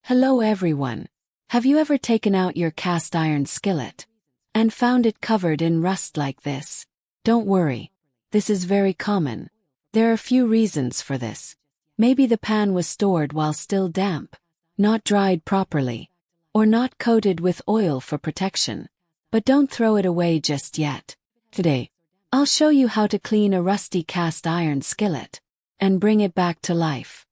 Hello everyone. Have you ever taken out your cast iron skillet and found it covered in rust like this? Don't worry. This is very common. There are a few reasons for this. Maybe the pan was stored while still damp, not dried properly, or not coated with oil for protection. But don't throw it away just yet. Today, I'll show you how to clean a rusty cast iron skillet and bring it back to life.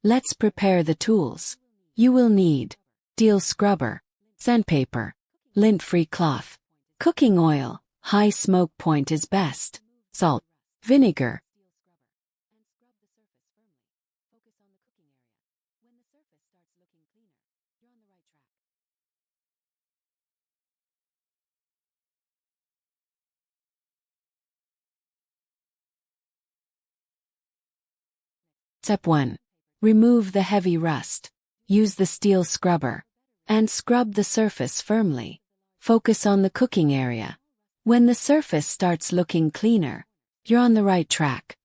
Let's prepare the tools. You will need steel scrubber, sandpaper, lint-free cloth, cooking oil, high smoke point is best, salt, vinegar. Step 1. Remove the heavy rust. Use the steel scrubber and scrub the surface firmly. Focus on the cooking area. When the surface starts looking cleaner, you're on the right track.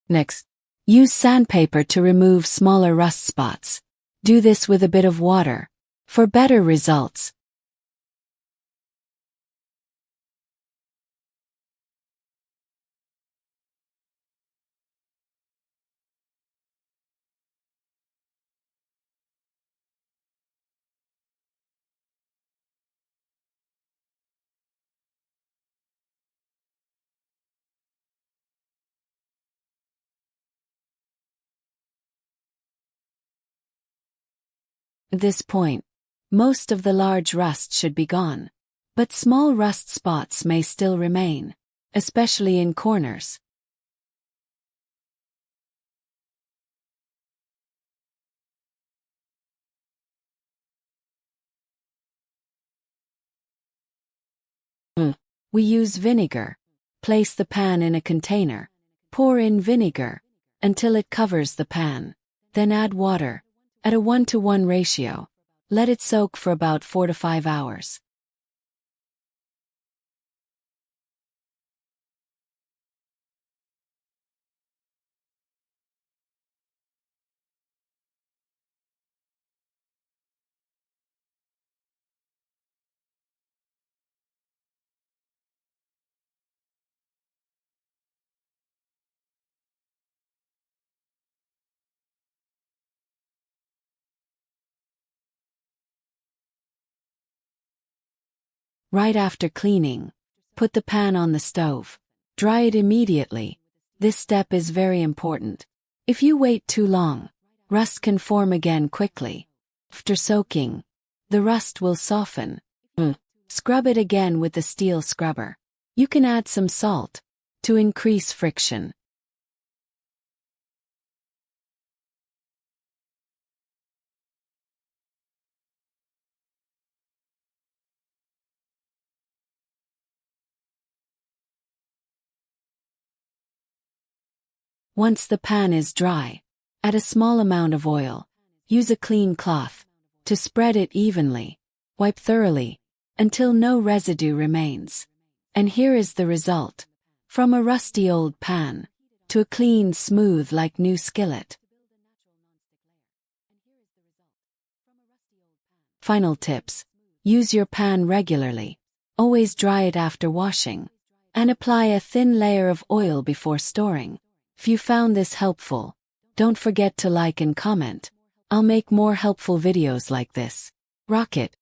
Next, use sandpaper to remove smaller rust spots. Do this with a bit of water for better results. At this point, most of the large rust should be gone, but small rust spots may still remain, especially in corners. We use vinegar. Place the pan in a container. Pour in vinegar until it covers the pan. Then add water at a 1-to-1 ratio. Let it soak for about 4 to 5 hours. Right after cleaning, put the pan on the stove. Dry it immediately. This step is very important. If you wait too long, rust can form again quickly. After soaking, the rust will soften. Scrub it again with the steel scrubber. You can add some salt to increase friction. Once the pan is dry, add a small amount of oil. Use a clean cloth to spread it evenly. Wipe thoroughly until no residue remains. And here is the result. From a rusty old pan to a clean, smooth like new skillet. Final tips. Use your pan regularly. Always dry it after washing. And apply a thin layer of oil before storing. If you found this helpful, don't forget to like and comment. I'll make more helpful videos like this. Rock it!